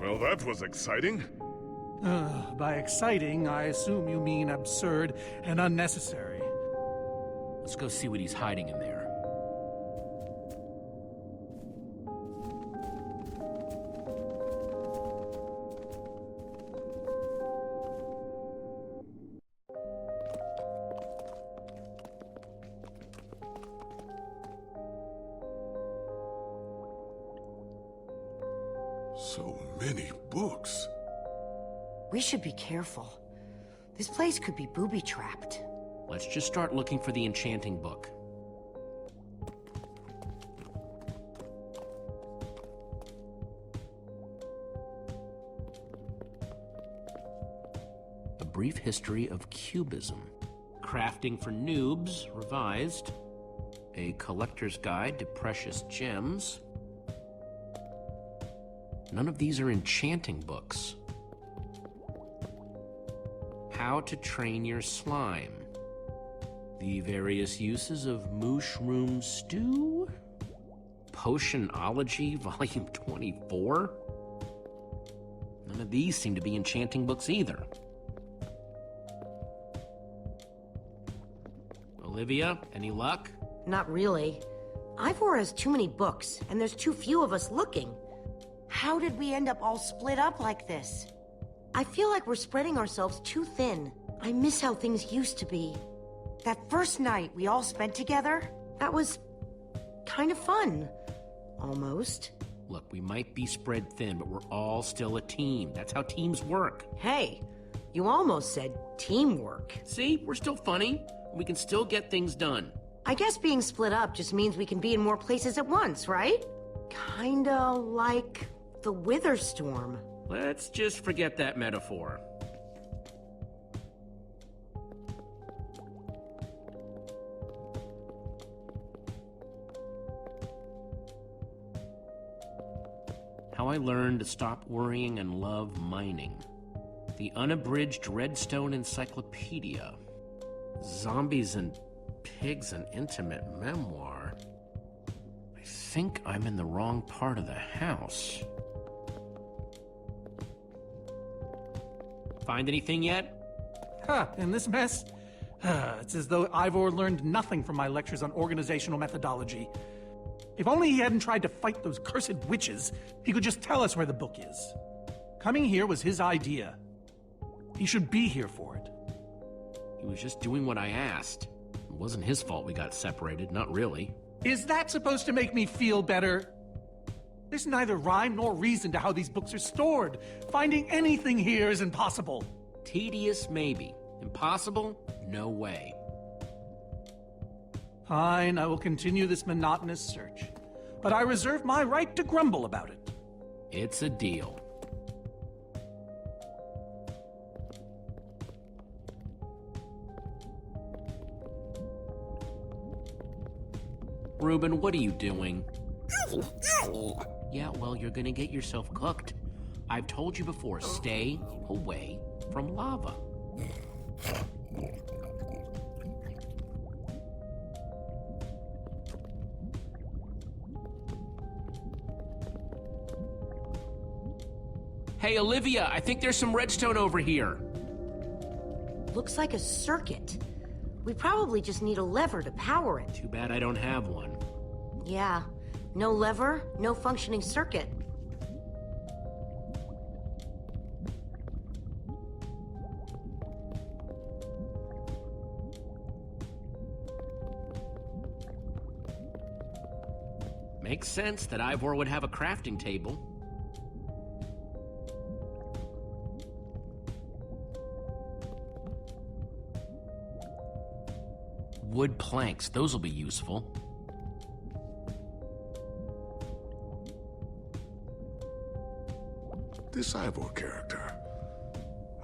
Well, that was exciting. By exciting, I assume you mean absurd and unnecessary. Let's go see what he's hiding in there. So many books. We should be careful. This place could be booby-trapped. Let's just start looking for the enchanting book. A Brief History of Cubism. Crafting for Noobs, revised. A Collector's Guide to Precious Gems. None of these are enchanting books. How to Train Your Slime. The Various Uses of Mushroom Stew. Potionology, Volume 24. None of these seem to be enchanting books either. Olivia, any luck? Not really. Ivor has too many books, and there's too few of us looking. How did we end up all split up like this? I feel like we're spreading ourselves too thin. I miss how things used to be. That first night we all spent together, that was kind of fun. Almost. Look, we might be spread thin, but we're all still a team. That's how teams work. Hey, you almost said teamwork. See, we're still funny. We can still get things done. I guess being split up just means we can be in more places at once, right? Kinda like the Wither Storm. Let's just forget that metaphor. How I Learned to Stop Worrying and Love Mining. The Unabridged Redstone Encyclopedia. Zombies and Pigs, an Intimate Memoir. I think I'm in the wrong part of the house. Find anything yet? In this mess? It's as though Ivor learned nothing from my lectures on organizational methodology. If only he hadn't tried to fight those cursed witches, he could just tell us where the book is. Coming here was his idea. He should be here for it. He was just doing what I asked. It wasn't his fault we got separated, not really. Is that supposed to make me feel better? There's neither rhyme nor reason to how these books are stored. Finding anything here is impossible. Tedious, maybe. Impossible? No way. Fine, I will continue this monotonous search. But I reserve my right to grumble about it. It's a deal. Reuben, what are you doing? Yeah, well, you're gonna get yourself cooked. I've told you before, stay away from lava. Hey, Olivia, I think there's some redstone over here. Looks like a circuit. We probably just need a lever to power it. Too bad I don't have one. Yeah, no lever, no functioning circuit. Makes sense that Ivor would have a crafting table. Wood planks, those will be useful. This Ivor character.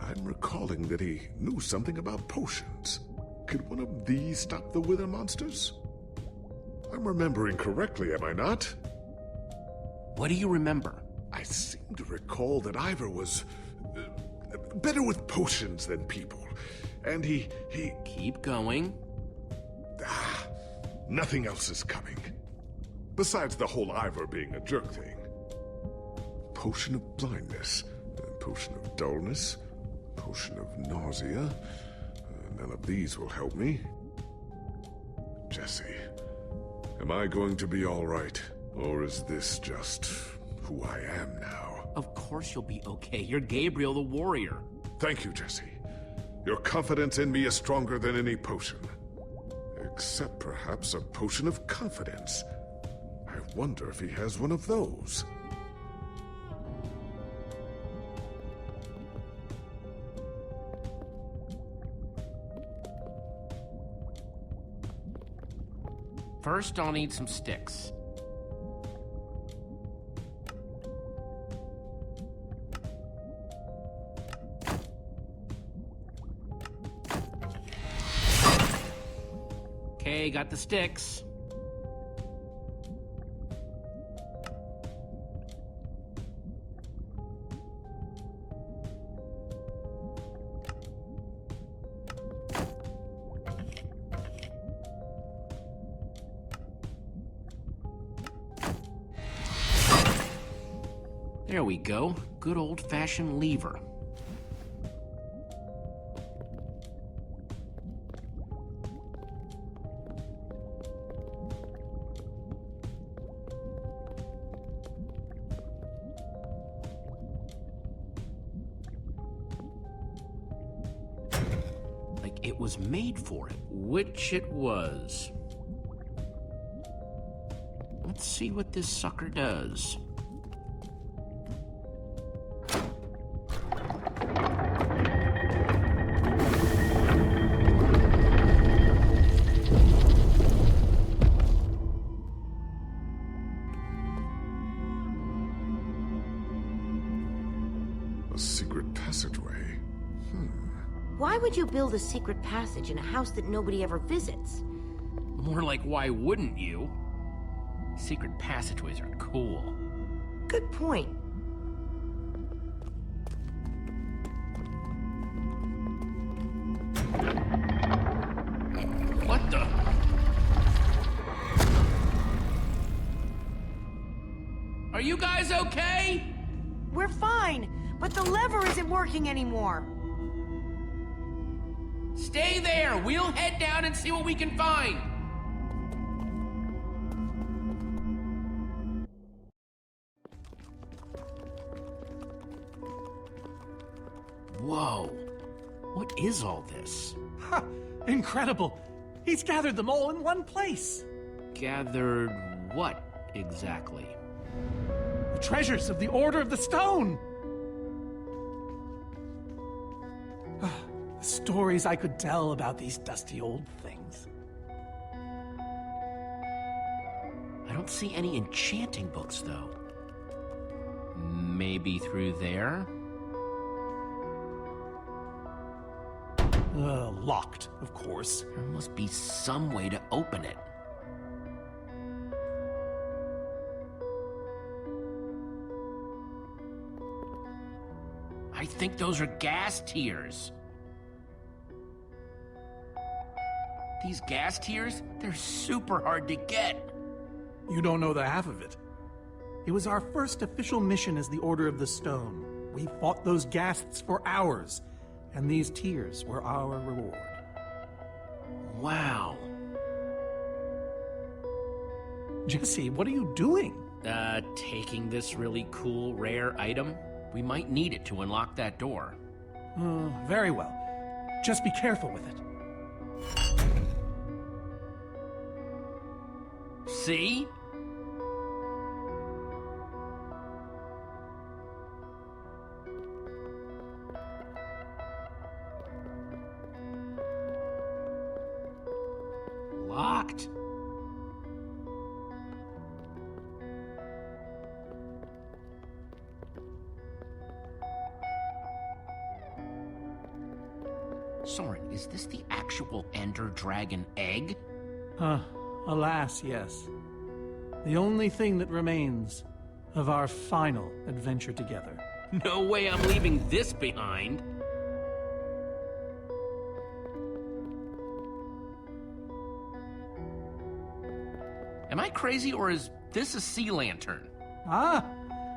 I'm recalling that he knew something about potions. Could one of these stop the wither monsters? I'm remembering correctly, am I not? What do you remember? I seem to recall that Ivor was better with potions than people. And he... Keep going. Nothing else is coming. Besides the whole Ivor being a jerk thing. potion of blindness, a potion of dullness, a potion of nausea. None of these will help me. Jesse, am I going to be all right? Or is this just who I am now? Of course you'll be okay. You're Gabriel the warrior. Thank you, Jesse. Your confidence in me is stronger than any potion. Except perhaps a potion of confidence. I wonder if he has one of those. First, I'll need some sticks. Okay, got the sticks. There we go. Good old-fashioned lever. Like it was made for it. Which it was. Let's see what this sucker does. A secret passageway. Why would you build a secret passage in a house that nobody ever visits? More like, why wouldn't you? Secret passageways are cool. Good point. What the? Are you guys okay? We're fine, but the lever isn't working anymore. Stay there! We'll head down and see what we can find! Whoa. What is all this? Ha! Incredible! He's gathered them all in one place. Gathered what, exactly? The treasures of the Order of the Stone! The stories I could tell about these dusty old things. I don't see any enchanting books, though. Maybe through there? Locked, of course. There must be some way to open it. I think those are gas tiers. These gas tiers, they're super hard to get. You don't know the half of it. It was our first official mission as the Order of the Stone. We fought those ghasts for hours, and these tears were our reward. Wow. Jesse, what are you doing? Taking this really cool, rare item. We might need it to unlock that door. Very well. Just be careful with it. See? Locked. Soren, is this the actual Ender Dragon egg? Alas, yes. The only thing that remains of our final adventure together. No way I'm leaving this behind. Am I crazy, or is this a sea lantern? Ah,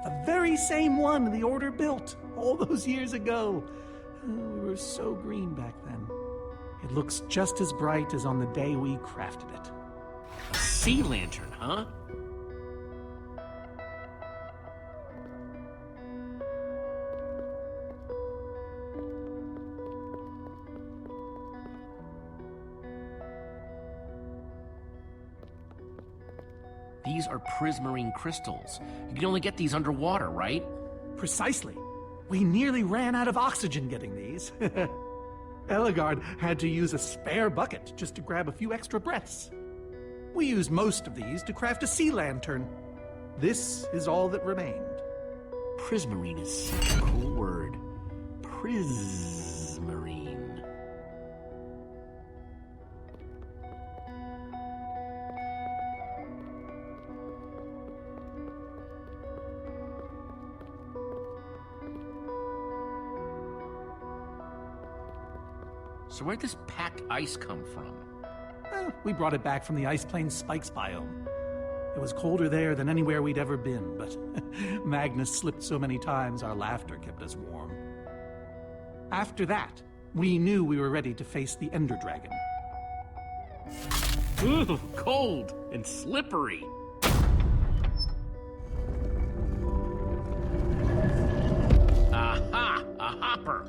The very same one the Order built all those years ago. We were so green back then. It looks just as bright as on the day we crafted it. A sea lantern, huh? These are prismarine crystals. You can only get these underwater, right? Precisely. We nearly ran out of oxygen getting these. Eligard had to use a spare bucket just to grab a few extra breaths. We used most of these to craft a sea lantern. This is all that remained. Prismarine is such a cool word. Prismarine. So where'd this packed ice come from? We brought it back from the Ice Plains Spikes biome. It was colder there than anywhere we'd ever been, but Magnus slipped so many times our laughter kept us warm. After that, we knew we were ready to face the Ender Dragon. Ooh, cold and slippery. Aha! A hopper!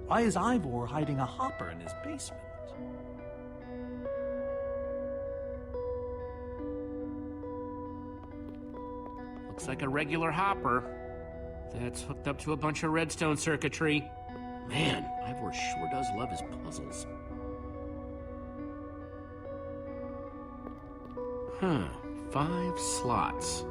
Why is Ivor hiding a hopper in his basement? Looks like a regular hopper that's hooked up to a bunch of redstone circuitry. Man, Ivor sure does love his puzzles. Huh, 5 slots.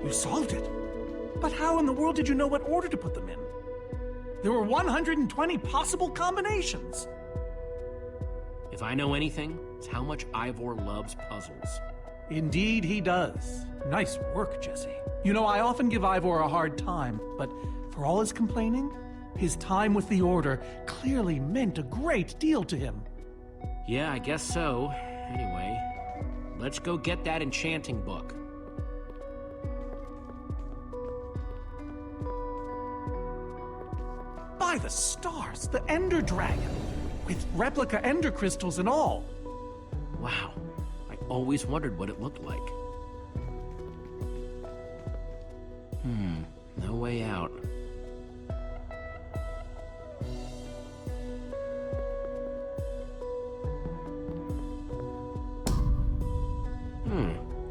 You solved it. But how in the world did you know what order to put them in? There were 120 possible combinations. If I know anything, it's how much Ivor loves puzzles. Indeed he does. Nice work, Jesse. You know, I often give Ivor a hard time, but for all his complaining, his time with the Order clearly meant a great deal to him. Yeah, I guess so. Anyway, let's go get that enchanting book. By the stars, the Ender Dragon, with replica Ender crystals and all. Wow, I always wondered what it looked like. No way out.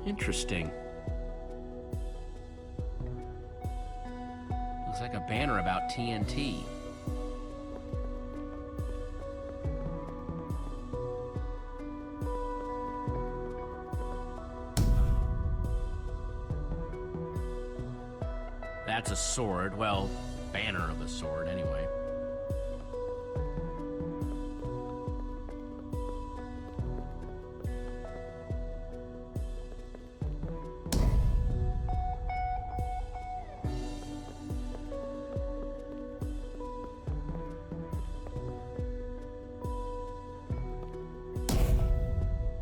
Interesting. Looks like a banner about TNT. That's a sword. Well, banner of a sword, anyway.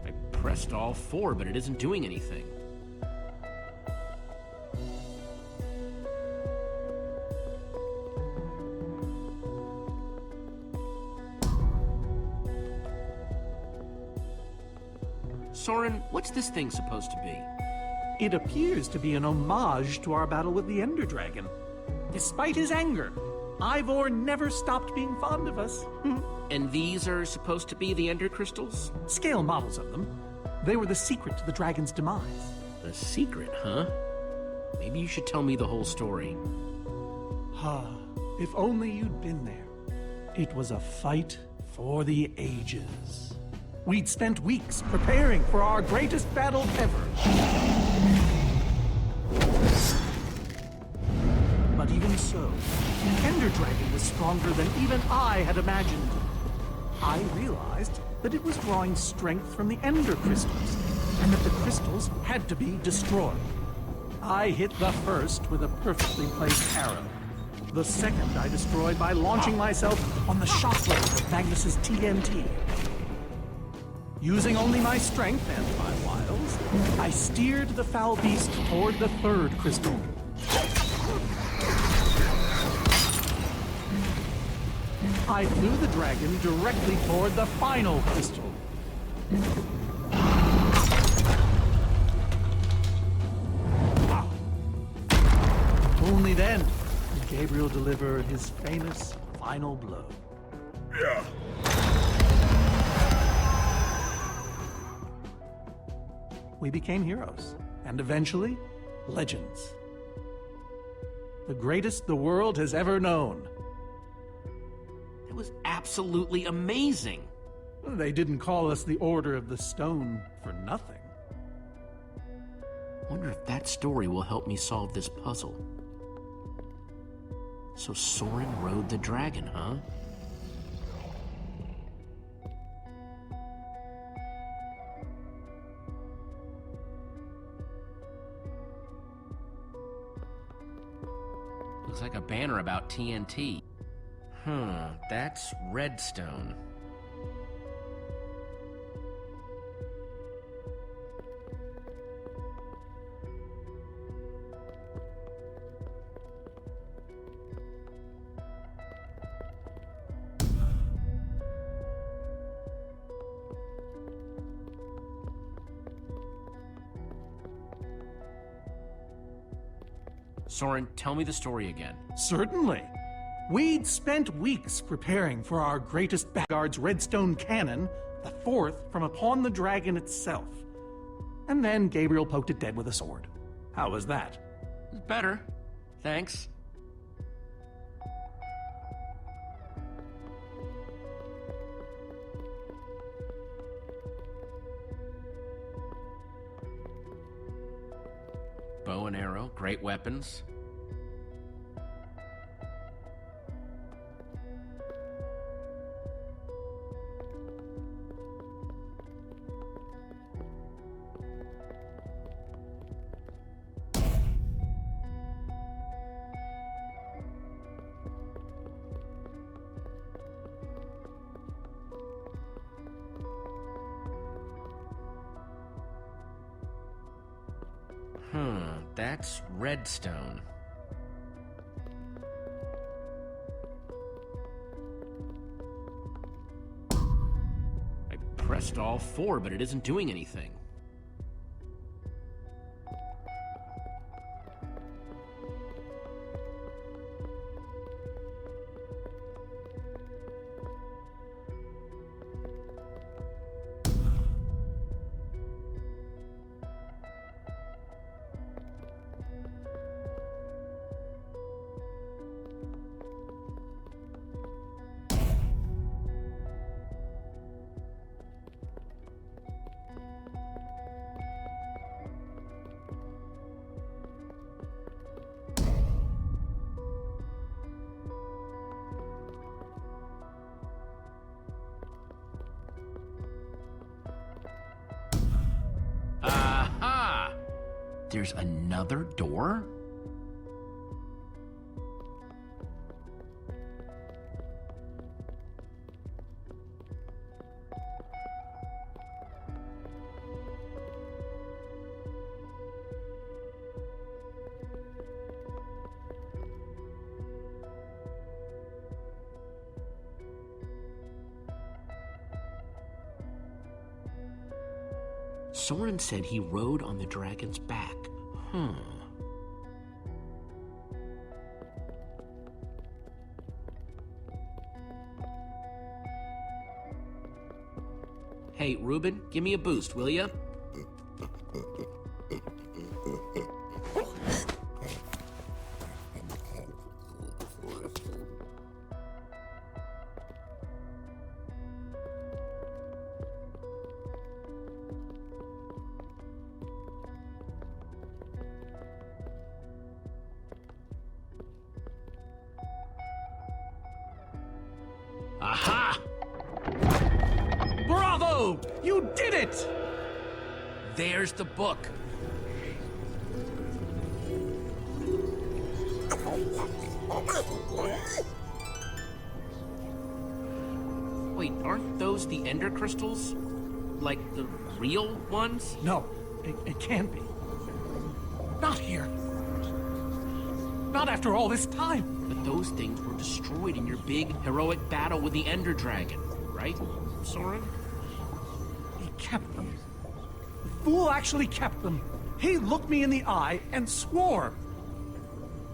I pressed all 4, but it isn't doing anything. Soren, what's this thing supposed to be? It appears to be an homage to our battle with the Ender Dragon. Despite his anger, Ivor never stopped being fond of us. And these are supposed to be the Ender crystals? Scale models of them. They were the secret to the dragon's demise. The secret, huh? Maybe you should tell me the whole story. If only you'd been there. It was a fight for the ages. We'd spent weeks preparing for our greatest battle ever. But even so, the Ender Dragon was stronger than even I had imagined. I realized that it was drawing strength from the ender crystals, and that the crystals had to be destroyed. I hit the first with a perfectly placed arrow. The second I destroyed by launching myself on the shockwave of Magnus's TNT. Using only my strength and my wiles, I steered the foul beast toward the third crystal. I flew the dragon directly toward the final crystal. Only then did Gabriel deliver his famous final blow. Yeah. We became heroes, and eventually, legends. The greatest the world has ever known. It was absolutely amazing. They didn't call us the Order of the Stone for nothing. Wonder if that story will help me solve this puzzle. So Soren rode the dragon, huh? Looks like a banner about TNT. That's redstone. Soren, tell me the story again. Certainly. We'd spent weeks preparing for our greatest Vanguard's redstone cannon, the fourth from upon the dragon itself. And then Gabriel poked it dead with a sword. How was that? Better. Thanks. Bow and arrow, great weapons. That's redstone. I pressed all four, but it isn't doing anything. Aha! There's another door? Soren said he rode on the dragon's back. Hey, Ruben, give me a boost, will ya? Aha! Modo! You did it! There's the book. Wait, aren't those the ender crystals? Like the real ones? No, it can't be. Not here. Not after all this time. But those things were destroyed in your big, heroic battle with the Ender Dragon, right, Soren? He kept them. The fool actually kept them. He looked me in the eye and swore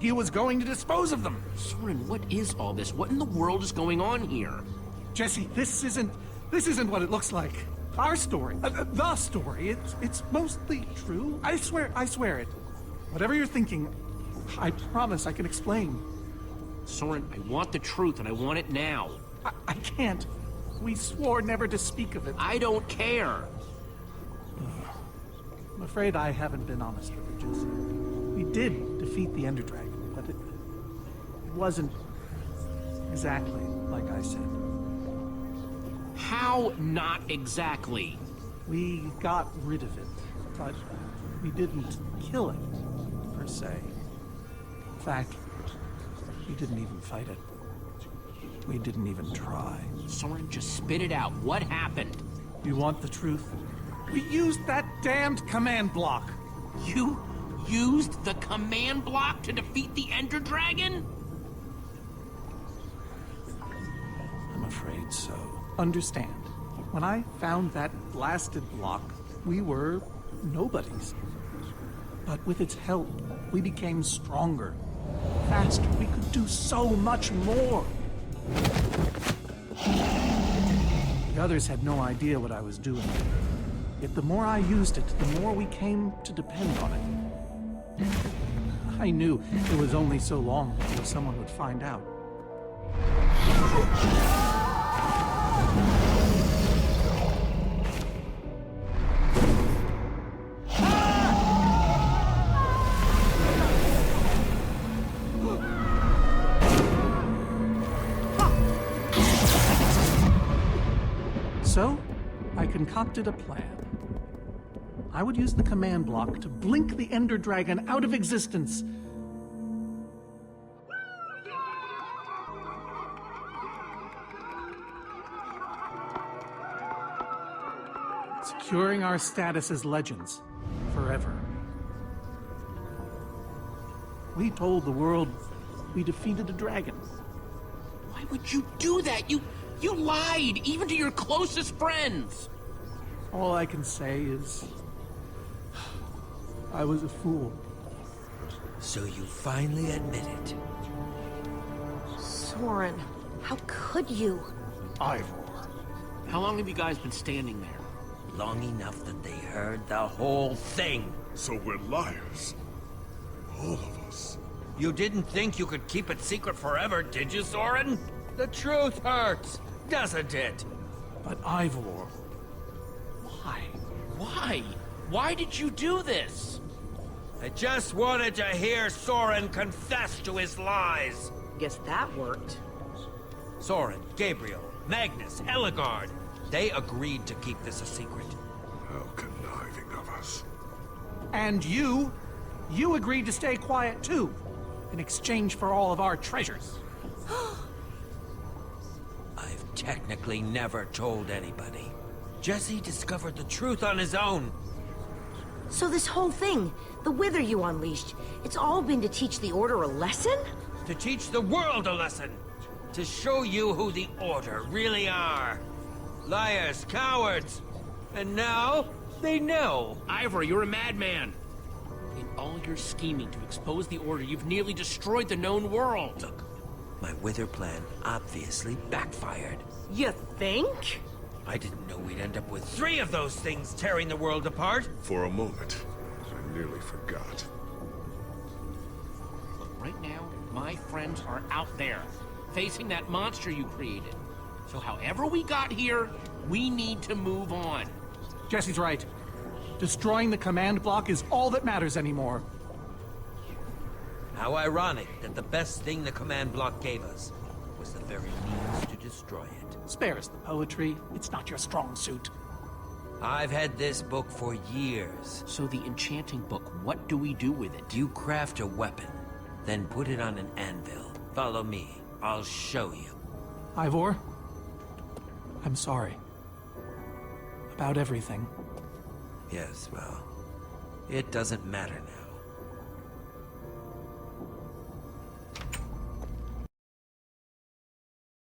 he was going to dispose of them. Soren, what is all this? What in the world is going on here? Jesse, this isn't what it looks like. Our story, the story, it's mostly true. I swear it. Whatever you're thinking, I promise I can explain. Soren, I want the truth, and I want it now. I can't. We swore never to speak of it. I don't care. I'm afraid I haven't been honest with you, Jesse. We did defeat the Ender Dragon, but it wasn't exactly like I said. How not exactly? We got rid of it, but we didn't kill it, per se. In fact, we didn't even fight it. We didn't even try. Soren, just spit it out. What happened? You want the truth? We used that damned command block. You used the command block to defeat the Ender Dragon? I'm afraid so. Understand, when I found that blasted block, we were nobodies. But with its help, we became stronger, faster. We could do so much more. The others had no idea what I was doing. Yet the more I used it, the more we came to depend on it. I knew it was only so long before someone would find out. So, I concocted a plan. I would use the command block to blink the Ender Dragon out of existence. Securing our status as legends forever. We told the world we defeated a dragon. Why would you do that? You lied, even to your closest friends. All I can say is, I was a fool. So you finally admit it. Soren, how could you? Ivor. How long have you guys been standing there? Long enough that they heard the whole thing. So we're liars. All of us. You didn't think you could keep it secret forever, did you, Soren? The truth hurts, doesn't it? But Ivor, why? Why? Why did you do this? I just wanted to hear Soren confess to his lies. Guess that worked. Soren, Gabriel, Magnus, Ellegaard, they agreed to keep this a secret. How conniving of us. And you agreed to stay quiet too, in exchange for all of our treasures. I've technically never told anybody. Jesse discovered the truth on his own. So this whole thing, the wither you unleashed, it's all been to teach the Order a lesson? To teach the world a lesson. To show you who the Order really are. Liars, cowards. And now, they know. Ivor, you're a madman. In all your scheming to expose the Order, you've nearly destroyed the known world. Look, my wither plan obviously backfired. You think? I didn't know we'd end up with 3 of those things tearing the world apart. For a moment, I nearly forgot. Look, right now, my friends are out there, facing that monster you created. So however we got here, we need to move on. Jesse's right. Destroying the command block is all that matters anymore. How ironic that the best thing the command block gave us was the very means to destroy it. Spare us the poetry. It's not your strong suit. I've had this book for years. So the enchanting book, what do we do with it? You craft a weapon, then put it on an anvil. Follow me. I'll show you. Ivor, I'm sorry. About everything. Yes, well, it doesn't matter now.